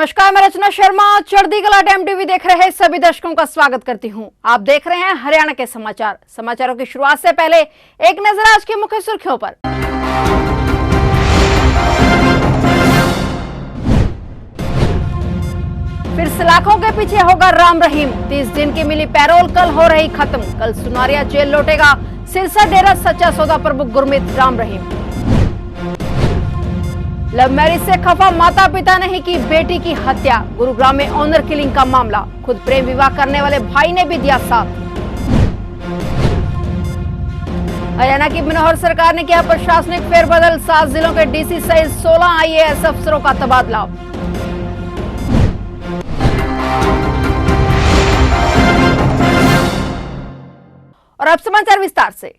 नमस्कार, मैं रचना शर्मा चढ़ती कला टाइम टीवी देख रहे सभी दर्शकों का स्वागत करती हूं। आप देख रहे हैं हरियाणा के समाचार। समाचारों की शुरुआत से पहले एक नजर आज की मुख्य सुर्खियों पर। फिर सलाखों के पीछे होगा राम रहीम। 30 दिन की मिली पैरोल कल हो रही खत्म। कल सुनारिया जेल लौटेगा सिरसा डेरा सच्चा सौदा प्रमुख गुरमीत राम रहीम। लव मैरिज से खफा माता पिता ने ही की बेटी की हत्या। गुरुग्राम में ऑनर किलिंग का मामला। खुद प्रेम विवाह करने वाले भाई ने भी दिया साथ। हरियाणा की मनोहर सरकार ने किया प्रशासनिक फेरबदल। 7 जिलों के डीसी सहित 16 आईएएस अफसरों का तबादला। और अब समाचार विस्तार से।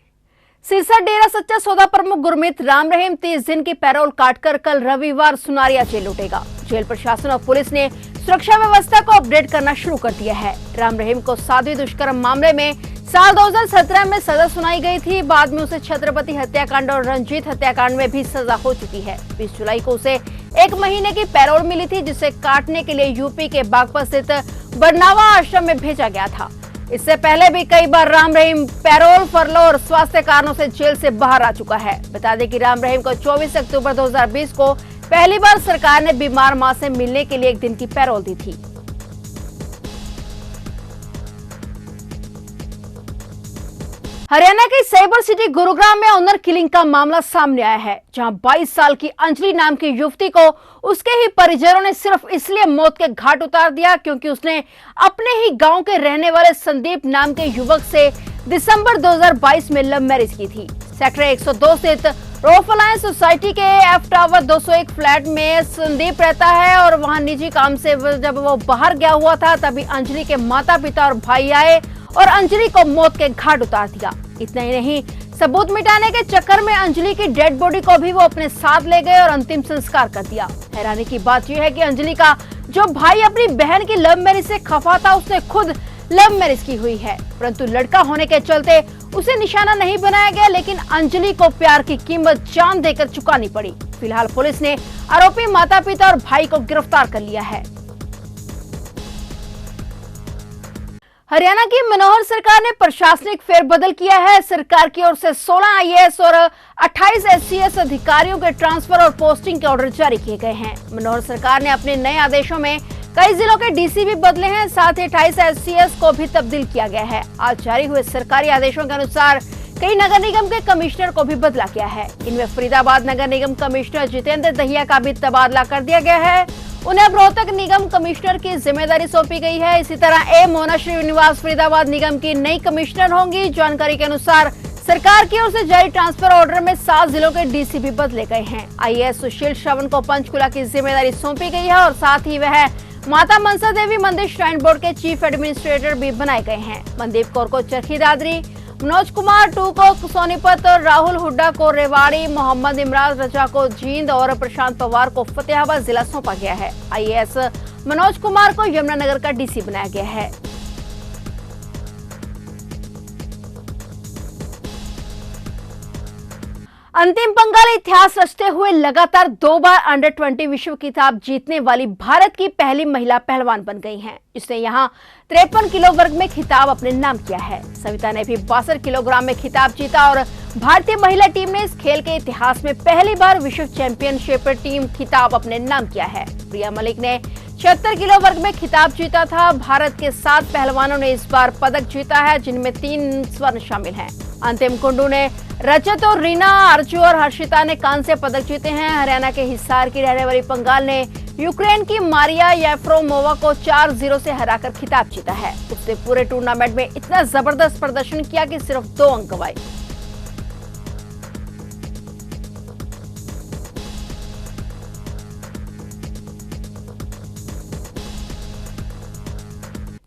सिरसा डेरा सच्चा सौदा प्रमुख गुरमीत राम रहीम 30 दिन की पैरोल काटकर कल रविवार सुनारिया जेल लौटेगा। जेल प्रशासन और पुलिस ने सुरक्षा व्यवस्था को अपडेट करना शुरू कर दिया है। राम रहीम को साध्वी दुष्कर्म मामले में साल 2017 में सजा सुनाई गई थी। बाद में उसे छत्रपति हत्याकांड और रंजीत हत्याकांड में भी सजा हो चुकी है। 20 जुलाई को उसे 1 महीने की पैरोल मिली थी, जिसे काटने के लिए यूपी के बागपत स्थित बरनावा आश्रम में भेजा गया था। इससे पहले भी कई बार राम रहीम पैरोल, फरलो और स्वास्थ्य कारणों से जेल से बाहर आ चुका है। बता दें कि राम रहीम को 24 अक्टूबर 2020 को पहली बार सरकार ने बीमार मां से मिलने के लिए 1 दिन की पैरोल दी थी। हरियाणा की साइबर सिटी गुरुग्राम में ऑनर किलिंग का मामला सामने आया है, जहां 22 साल की अंजलि नाम की युवती को उसके ही परिजनों ने सिर्फ इसलिए मौत के घाट उतार दिया क्योंकि उसने अपने ही गांव के रहने वाले संदीप नाम के युवक से दिसंबर 2022 में लव मैरिज की थी। सेक्टर 102 स्थित रोफ अलायंस सोसाइटी के एफ टावर 201 फ्लैट में संदीप रहता है और वहां निजी काम से जब वो बाहर गया हुआ था, तभी अंजलि के माता पिता और भाई आए और अंजलि को मौत के घाट उतार दिया। इतना ही नहीं, सबूत मिटाने के चक्कर में अंजलि की डेड बॉडी को भी वो अपने साथ ले गए और अंतिम संस्कार कर दिया। हैरानी की बात यह है कि अंजलि का जो भाई अपनी बहन की लव मैरिज से खफा था, उसने खुद लव मैरिज की हुई है, परंतु लड़का होने के चलते उसे निशाना नहीं बनाया गया। लेकिन अंजलि को प्यार की कीमत जान देकर चुकानी पड़ी। फिलहाल पुलिस ने आरोपी माता पिता और भाई को गिरफ्तार कर लिया है। हरियाणा की मनोहर सरकार ने प्रशासनिक फेरबदल किया है। सरकार की ओर से 16 आईएएस और 28 एससीएस अधिकारियों के ट्रांसफर और पोस्टिंग के ऑर्डर जारी किए गए हैं। मनोहर सरकार ने अपने नए आदेशों में कई जिलों के डीसी भी बदले हैं, साथ ही 28 एससीएस को भी तब्दील किया गया है। आज जारी हुए सरकारी आदेशों के अनुसार कई नगर निगम के कमिश्नर को भी बदला गया है। इनमें फरीदाबाद नगर निगम कमिश्नर जितेंद्र दहिया का भी तबादला कर दिया गया है। उन्हें अब रोहतक निगम कमिश्नर की जिम्मेदारी सौंपी गई है। इसी तरह ए मोना श्रीनिवास फरीदाबाद निगम की नई कमिश्नर होंगी। जानकारी के अनुसार सरकार की ओर से जारी ट्रांसफर ऑर्डर में 7 जिलों के डीसी भी बदले गए हैं। आईएएस सुशील श्रवण को पंचकुला की जिम्मेदारी सौंपी गई है और साथ ही वह माता मनसा देवी मंदिर श्राइन बोर्ड के चीफ एडमिनिस्ट्रेटर भी बनाए गए हैं। मनदीप कौर को चरखी दादरी, मनोज कुमार 2 को सोनीपत और राहुल हुड्डा को रेवाड़ी, मोहम्मद इमरान रजा को जींद और प्रशांत पवार को फतेहाबाद जिला सौंपा गया है। आईएएस मनोज कुमार को यमुनानगर का डीसी बनाया गया है। अंतिम पंगाल इतिहास रचते हुए लगातार 2 बार अंडर 20 विश्व खिताब जीतने वाली भारत की पहली महिला पहलवान बन गई हैं। इसने यहां 53 किलो वर्ग में खिताब अपने नाम किया है। सविता ने भी 62 किलोग्राम में खिताब जीता और भारतीय महिला टीम ने इस खेल के इतिहास में पहली बार विश्व चैंपियनशिप टीम खिताब अपने नाम किया है। प्रिया मलिक ने 76 किलो वर्ग में खिताब जीता था। भारत के 7 पहलवानों ने इस बार पदक जीता है, जिनमें 3 स्वर्ण शामिल हैं। अंतिम कुंडू ने रजत और रीना, अर्जू और हर्षिता ने कांस्य पदक जीते हैं। हरियाणा के हिसार की रहने वाली पंगाल ने यूक्रेन की मारिया येफ्रोमोवा को 4-0 से हराकर खिताब जीता है। उसने पूरे टूर्नामेंट में इतना जबरदस्त प्रदर्शन किया कि सिर्फ 2 अंक गंवाए।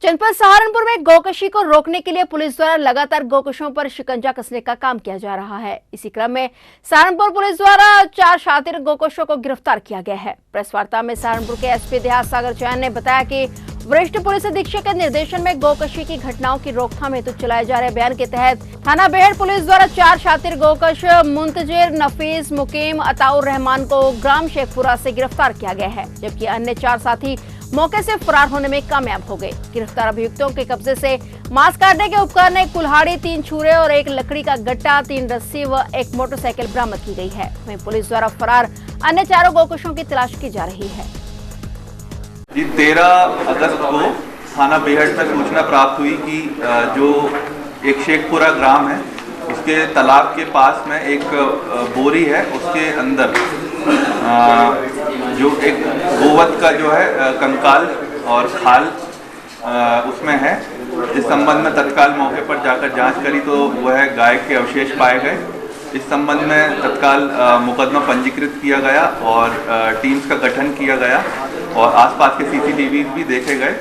जनपद सहारनपुर में गौकशी को रोकने के लिए पुलिस द्वारा लगातार गौकशों पर शिकंजा कसने का काम किया जा रहा है। इसी क्रम में सहारनपुर पुलिस द्वारा 4 शातिर गौकशों को गिरफ्तार किया गया है। प्रेस वार्ता में सहारनपुर के एसपी देहात सागर जैन ने बताया कि वरिष्ठ पुलिस अधीक्षक के निर्देशन में गोकशी की घटनाओं की रोकथाम हेतु चलाए जा रहे अभियान के तहत थाना बेहड़ पुलिस द्वारा 4 शातिर गोकश मुंतजिर, नफीस, मुकीम, अताउर रहमान को ग्राम शेखपुरा से गिरफ्तार किया गया है, जबकि अन्य 4 साथी मौके से फरार होने में कामयाब हो गए। गिरफ्तार अभियुक्तों के कब्जे से मांस काटने के उपकरण, एक कुल्हाड़ी, 3 छुरे और एक लकड़ी का गट्टा, 3 रस्सी व एक मोटरसाइकिल बरामद की गई है। वहीं पुलिस द्वारा फरार अन्य 4 गोकशों की तलाश की जा रही है। 13 अगस्त को थाना बेहड़ में सूचना प्राप्त हुई कि जो एक शेखपुरा ग्राम है उसके तालाब के पास में एक बोरी है, उसके अंदर जो एक गोवत का जो है कंकाल और खाल उसमें है। इस संबंध में तत्काल मौके पर जाकर जांच करी तो वह गाय के अवशेष पाए गए। इस संबंध में तत्काल मुकदमा पंजीकृत किया गया और टीम्स का गठन किया गया और आसपास के सीसीटीवी भी देखे गए।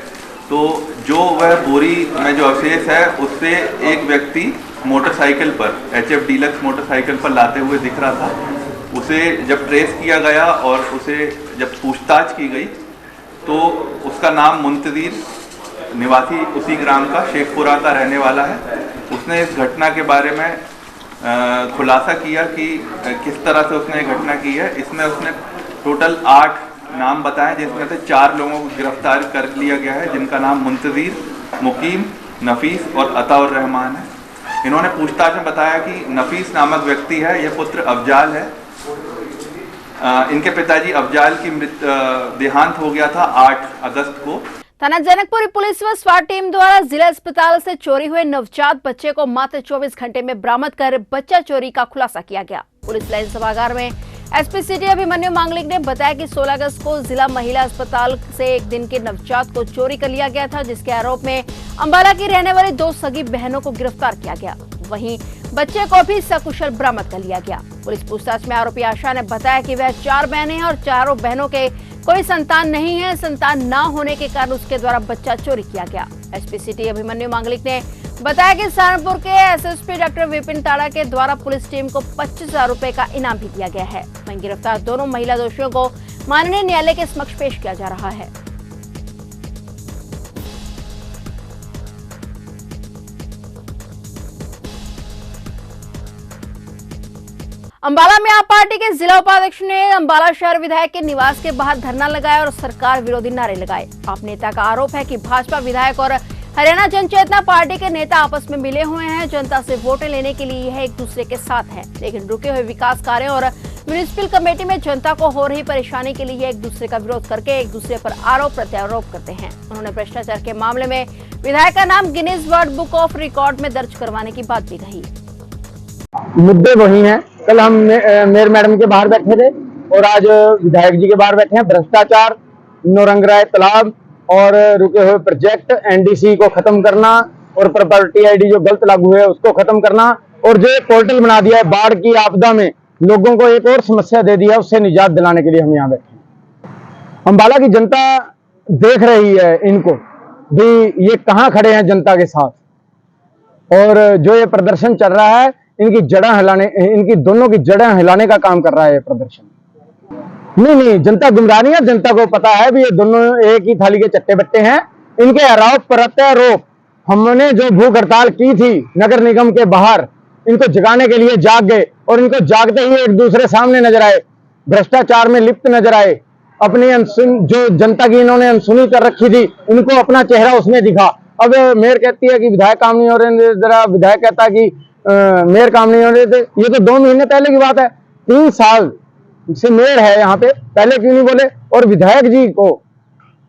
तो जो वह बोरी में जो अवशेष है उससे एक व्यक्ति मोटरसाइकिल पर HF डीलक्स मोटरसाइकिल पर लाते हुए दिख रहा था। उसे जब ट्रेस किया गया और उसे जब पूछताछ की गई तो उसका नाम मुंतजीर, निवासी उसी ग्राम का शेखपुरा का रहने वाला है। उसने इस घटना के बारे में खुलासा किया कि किस तरह से उसने घटना की है। इसमें उसने टोटल 8 नाम बताए, जिसमें से 4 लोगों को गिरफ्तार कर लिया गया है, जिनका नाम मुंतजीर, मुकीम, नफीस और अताउर रहमान है। इन्होंने पूछताछ में बताया कि नफीस नामक व्यक्ति है, यह पुत्र अफजाल है। इनके पिताजी अफजाल की देहांत हो गया था 8 अगस्त को। थाना जनकपुरी पुलिस व स्वाट टीम द्वारा जिला अस्पताल से चोरी हुए नवजात बच्चे को मात्र 24 घंटे में बरामद कर बच्चा चोरी का खुलासा किया गया। पुलिस लाइन सभागार में एसपी सिटी अभिमन्यु मांगलिक ने बताया कि 16 अगस्त को जिला महिला अस्पताल से एक दिन के नवजात को चोरी कर लिया गया था, जिसके आरोप में अंबाला की रहने वाली 2 सगी बहनों को गिरफ्तार किया गया। वहीं बच्चे को भी सकुशल बरामद कर लिया गया। पुलिस पूछताछ में आरोपी आशा ने बताया कि वह 4 बहनें हैं और चारों बहनों के कोई संतान नहीं है। संतान न होने के कारण उसके द्वारा बच्चा चोरी किया गया। एसपी सिटी अभिमन्यु मांगलिक ने बताया कि सहारनपुर के एसएसपी डॉक्टर विपिन ताड़ा के द्वारा पुलिस टीम को 25,000 रुपए का इनाम भी दिया गया है। वहीं गिरफ्तार दोनों महिला दोषियों को माननीय न्यायालय के समक्ष पेश किया जा रहा है। अंबाला में आप पार्टी के जिला उपाध्यक्ष ने अंबाला शहर विधायक के निवास के बाहर धरना लगाया और सरकार विरोधी नारे लगाए। आप नेता का आरोप है कि भाजपा विधायक और हरियाणा जनचेतना पार्टी के नेता आपस में मिले हुए हैं। जनता से वोटें लेने के लिए यह एक दूसरे के साथ हैं, लेकिन रुके हुए विकास कार्यों और म्युनिसिपल कमेटी में जनता को हो रही परेशानी के लिए एक दूसरे का विरोध करके एक दूसरे पर आरोप प्रत्यारोप करते हैं। उन्होंने भ्रष्टाचार के मामले में विधायक का नाम Guinness world book of record में दर्ज करवाने की बात भी कही। मुद्दे वही हैं। कल हम मेयर मैडम के बाहर बैठे थे और आज विधायक जी के बाहर बैठे हैं। भ्रष्टाचार, नौरंगराय तालाब और रुके हुए प्रोजेक्ट, एनडीसी को खत्म करना और प्रॉपर्टी आईडी जो गलत लागू है उसको खत्म करना और जो पोर्टल बना दिया है बाढ़ की आपदा में लोगों को एक और समस्या दे दी है, उससे निजात दिलाने के लिए हम यहाँ बैठे हैं। अंबाला की जनता देख रही है इनको भी, ये कहाँ खड़े हैं जनता के साथ। और जो ये प्रदर्शन चल रहा है इनकी जड़ें हिलाने, इनकी दोनों की जड़ें हिलाने का काम कर रहा है ये प्रदर्शन। नहीं, जनता गुमराह नहीं है। जनता को पता है भी ये दोनों एक ही थाली के चट्टे बट्टे हैं। इनके आरोप प्रत्यारोप, हमने जो भूख हड़ताल की थी नगर निगम के बाहर, इनको जगाने के लिए जाग गए और इनको जागते ही एक दूसरे सामने नजर आए, भ्रष्टाचार में लिप्त नजर आए। अपनी जो जनता की इन्होंने अनसुनी कर रखी थी, इनको अपना चेहरा उसमें दिखा। अब मेयर कहती है कि विधायक काम नहीं हो रहे, जरा विधायक कहता है कि मेयर काम नहीं हो रहे थे। ये तो 2 महीने पहले की बात है। 3 साल से मेयर है यहाँ पे, पहले क्यों नहीं बोले। और विधायक जी को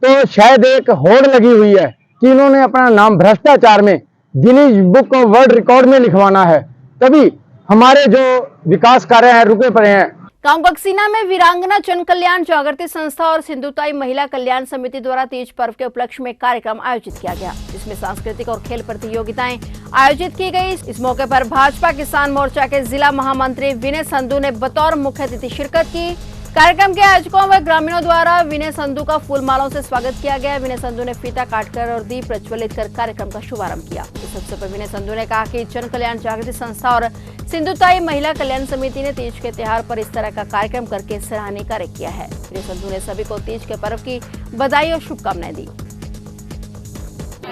तो शायद एक होड़ लगी हुई है कि इन्होंने अपना नाम भ्रष्टाचार में Guinness book of world record में लिखवाना है, तभी हमारे जो विकास कार्य हैं रुके पड़े हैं। गांव बक्सीना में वीरांगना जन कल्याण जागृति संस्था और सिंधुताई महिला कल्याण समिति द्वारा तीज पर्व के उपलक्ष्य में कार्यक्रम आयोजित किया गया, जिसमें सांस्कृतिक और खेल प्रतियोगिताएं आयोजित की गई। इस मौके पर भाजपा किसान मोर्चा के जिला महामंत्री विनय संधू ने बतौर मुख्य अतिथि शिरकत की। कार्यक्रम के आयोजकों व ग्रामीणों द्वारा विनय संधू का फूल मालाओं से स्वागत किया गया। विनय संधू ने फीता काटकर और दीप प्रज्वलित कर कार्यक्रम का शुभारंभ किया। इस अवसर पर विनय संधू ने कहा कि जन कल्याण जागृति संस्था और सिंधुताई महिला कल्याण समिति ने तीज के त्योहार पर इस तरह का कार्यक्रम करके सराहनीय कार्य किया है। विनय संधू ने सभी को तीज के पर्व की बधाई और शुभकामनाएं दी।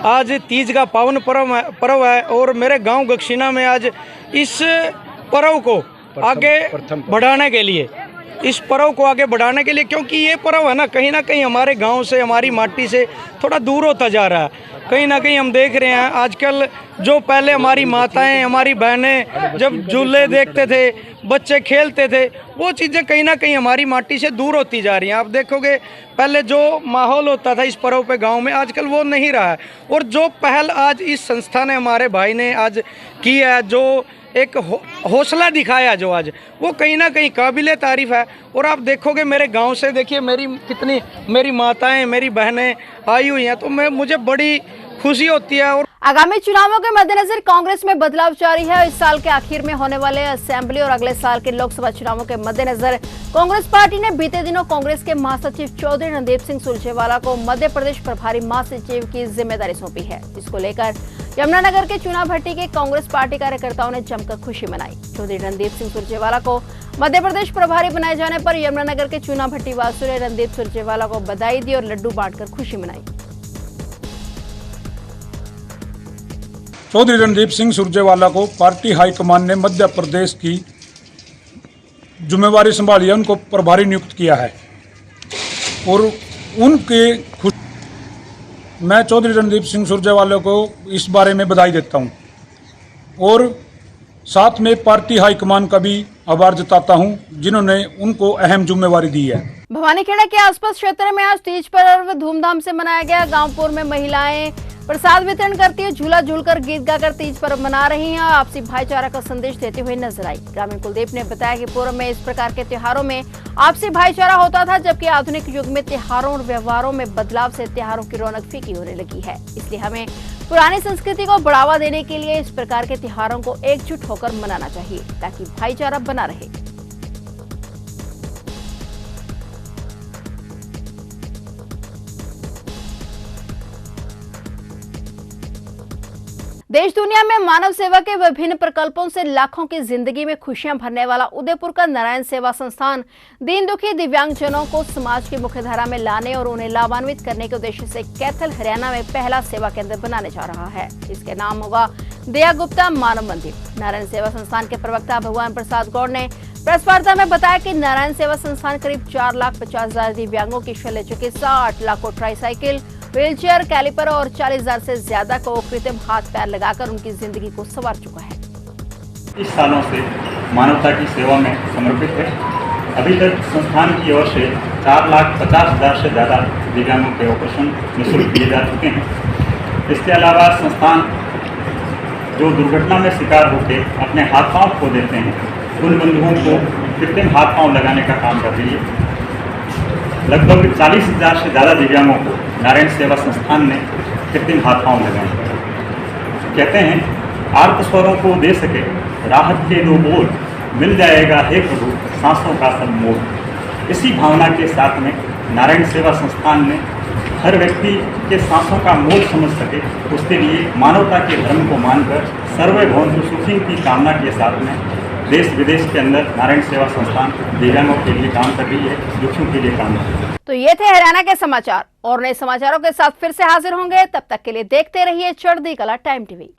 आज तीज का पावन पर्व है और मेरे गांव गक्षिना में आज इस पर्व को आगे बढ़ाने के लिए क्योंकि ये पर्व है ना कहीं हमारे गांव से, हमारी माटी से थोड़ा दूर होता जा रहा है। कहीं ना कहीं हम देख रहे हैं आजकल जो पहले हमारी माताएं, हमारी बहनें जब झूले देखते थे, बच्चे खेलते थे, वो चीज़ें कहीं ना कहीं हमारी माटी से दूर होती जा रही हैं। आप देखोगे पहले जो माहौल होता था इस पर्व पे गांव में, आजकल वो नहीं रहा है। और जो पहल आज इस संस्था ने, हमारे भाई ने आज की है, जो एक हौसला दिखाया जो आज, वो कहीं ना कहीं काबिले तारीफ़ है। और आप देखोगे मेरे गांव से, देखिए मेरी माताएं, मेरी बहनें आई हुई हैं, तो मुझे बड़ी खुशी होती है। और आगामी चुनावों के मद्देनजर कांग्रेस में बदलाव जारी है। इस साल के आखिर में होने वाले असेंबली और अगले साल के लोकसभा चुनावों के मद्देनजर कांग्रेस पार्टी ने बीते दिनों कांग्रेस के महासचिव चौधरी रणदीप सिंह सुरजेवाला को मध्य प्रदेश प्रभारी महासचिव की जिम्मेदारी सौंपी है। इसको लेकर यमुनानगर के चुनाव भट्टी के कांग्रेस पार्टी कार्यकर्ताओं ने जमकर खुशी मनाई। चौधरी रणदीप सिंह सुरजेवाला को मध्य प्रदेश प्रभारी बनाए जाने पर यमुनानगर के चुनाव भट्टी वासियों ने रणदीप सुरजेवाला को बधाई दी और लड्डू बांटकर खुशी मनाई। चौधरी रणदीप सिंह सुरजेवाला को पार्टी हाईकमान ने मध्य प्रदेश की जिम्मेवारी संभाली है, उनको प्रभारी नियुक्त किया है और उनके मैं चौधरी रणदीप सिंह सुरजेवाला को इस बारे में बधाई देता हूं और साथ में पार्टी हाईकमान का भी आभार जताता हूं जिन्होंने उनको अहम जिम्मेवारी दी है। भवानीखेड़ा के आसपास क्षेत्र में आज तीज पर्व धूमधाम से मनाया गया। गांवपुर में महिलाएं प्रसाद वितरण करती है, झूला झूलकर गीत गाकर तीज पर्व मना रही हैं, आपसी भाईचारा का संदेश देते हुए नजर आई। ग्रामीण कुलदीप ने बताया कि पूर्व में इस प्रकार के त्योहारों में आपसी भाईचारा होता था, जबकि आधुनिक युग में त्योहारों और व्यवहारों में बदलाव से त्योहारों की रौनक फीकी होने लगी है। इसलिए हमें पुरानी संस्कृति को बढ़ावा देने के लिए इस प्रकार के त्योहारों को एकजुट होकर मनाना चाहिए ताकि भाईचारा बना रहे। देश दुनिया में मानव सेवा के विभिन्न प्रकल्पों से लाखों की जिंदगी में खुशियां भरने वाला उदयपुर का नारायण सेवा संस्थान दीन दुखी दिव्यांगजनों को समाज की मुख्यधारा में लाने और उन्हें लाभान्वित करने के उद्देश्य से कैथल हरियाणा में पहला सेवा केंद्र बनाने जा रहा है। इसके नाम होगा दया गुप्ता मानव मंदिर। नारायण सेवा संस्थान के प्रवक्ता भगवान प्रसाद गौड़ ने प्रेस वार्ता में बताया कि नारायण सेवा संस्थान करीब 4,50,000 दिव्यांगों की शल्य चिकित्सा, 8 लाख को ट्राईसाइकिल, व्हीलचेयर, कैलिपर और 40,000 से ज्यादा को कृत्रिम हाथ पैर लगाकर उनकी जिंदगी को संवार चुका है। इस सालों से मानवता की सेवा में समर्पित है। अभी तक संस्थान की ओर से 4,50,000 से ज़्यादा दिव्यांगों के ऑपरेशन निःशुल्क किए जा चुके हैं। इसके अलावा संस्थान जो दुर्घटना में शिकार होकर अपने हाथ पांव खो देते हैं, उन बंधुओं को कृत्रिम हाथ पांव लगाने का काम कर रही है। लगभग 40,000 से ज़्यादा दिव्यांगों को नारायण सेवा संस्थान ने कृत्रिम हाथ पांव लगाए। कहते हैं आर्त स्वरों को दे सके राहत के 2 बोल, मिल जाएगा हे प्रभु सांसों का सब मोल। इसी भावना के साथ में नारायण सेवा संस्थान ने हर व्यक्ति के सांसों का मोल समझ सके, उसके लिए मानवता के धर्म को मानकर सर्वे भवन्तु सुखिन की कामना के साथ में देश विदेश के अंदर नारायण सेवा संस्थान दिव्यांगों के लिए काम कर रही है, दुखियों के लिए काम कर रही है। तो ये थे हरियाणा के समाचार और नए समाचारों के साथ फिर से हाजिर होंगे। तब तक के लिए देखते रहिए चढ़ती कला टाइम टीवी।